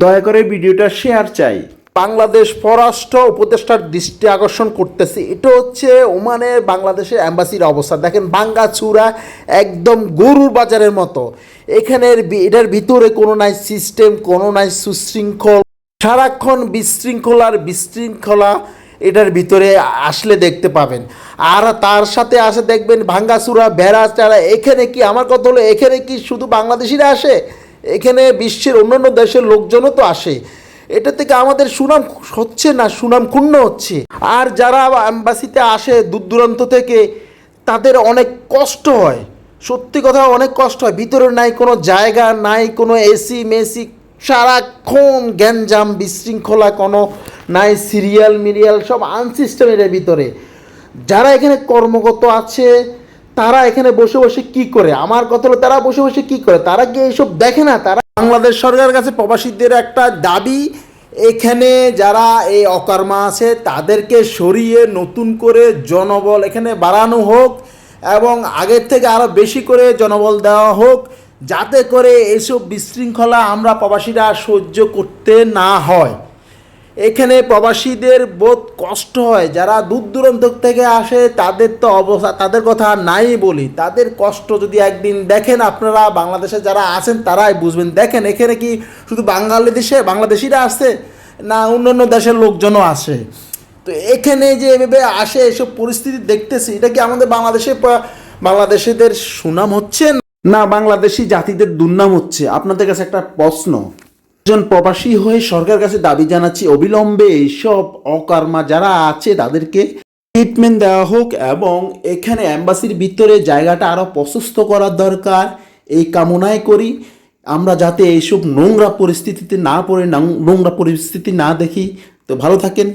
দয়া করে ভিডিওটা শেয়ার চাই। বাংলাদেশ পররাষ্ট্র উপদেষ্টার দৃষ্টি আকর্ষণ করতেছি, এটা হচ্ছে ওমানের বাংলাদেশের অ্যাম্বাসির অবস্থা। দেখেন ভাঙ্গাচুরা, একদম গরুর বাজারের মতো। এখানের এটার ভিতরে কোনো নাই সিস্টেম, কোনো নাই সুশৃঙ্খল, সারাক্ষণ বিশৃঙ্খলা এটার ভিতরে আসলে দেখতে পাবেন। আর তার সাথে আসে দেখবেন ভাঙ্গাচুরা, ভেড়া চারা। এখানে কি, আমার কথা হলো, এখানে কি শুধু বাংলাদেশিরা আসে? এখানে বিশ্বের অন্যান্য দেশের লোকজনও তো আসে। এটা থেকে আমাদের সুনাম হচ্ছে না, সুনাম ক্ষুণ্ণ হচ্ছে। আর যারা অ্যাম্বাসিতে আসে দূর দূরান্ত থেকে, তাদের অনেক কষ্ট হয়, সত্যি কথা অনেক কষ্ট হয়। ভিতরে নাই কোনো জায়গা, নাই কোনো এসি মেসি, সারাক্ষণ গ্যাঞ্জাম বিশৃঙ্খলা, কোনো নাই সিরিয়াল মিরিয়াল, সব আনসিস্টেমের ভিতরে। যারা এখানে কর্মরত আছে তারা এখানে বসে বসে কি করে? আমার কথা হলো, তারা বসে বসে কি করে? তারা কি এইসব দেখে না? তারা বাংলাদেশ সরকারের কাছে প্রবাসীদের একটা দাবি, এখানে যারা এই অকর্মা আছে তাদেরকে সরিয়ে নতুন করে জনবল এখানে বাড়ানো হোক, এবং আগের থেকে আরও বেশি করে জনবল দেওয়া হোক, যাতে করে এইসব বিশৃঙ্খলা আমরা প্রবাসীরা সহ্য করতে না হয়। এখানে প্রবাসীদের বোধ কষ্ট হয়, যারা দূর দূরান্ত থেকে আসে তাদের তো অবস্থা, তাদের কথা নাই বলি। তাদের কষ্ট যদি একদিন দেখেন আপনারা, বাংলাদেশে যারা আছেন তারাই বুঝবেন। দেখেন এখানে কি শুধু বাংলাদেশিরা আসে, না অন্যান্য দেশের লোকজনও আসে? তো এখানে যে এভাবে আসে, এসব পরিস্থিতি দেখতেছি, এটা কি আমাদের বাংলাদেশিদের সুনাম হচ্ছে, না বাংলাদেশি জাতিদের দুর্নাম হচ্ছে? আপনাদের কাছে একটা প্রশ্ন। একজন প্রবাসী হয়ে সরকারের কাছে দাবি জানাচ্ছি, অবিলম্বে এইসব অকর্মা যারা আছে তাদেরকে ট্রিটমেন্ট দেওয়া হোক, এবং এখানে অ্যাম্বাসির ভিতরে জায়গাটা আরও প্রশস্ত করার দরকার। এই কামনাই করি আমরা, যাতে এইসব নোংরা পরিস্থিতিতে না পড়ে, নোংরা পরিস্থিতি না দেখি। তো ভালো থাকেন।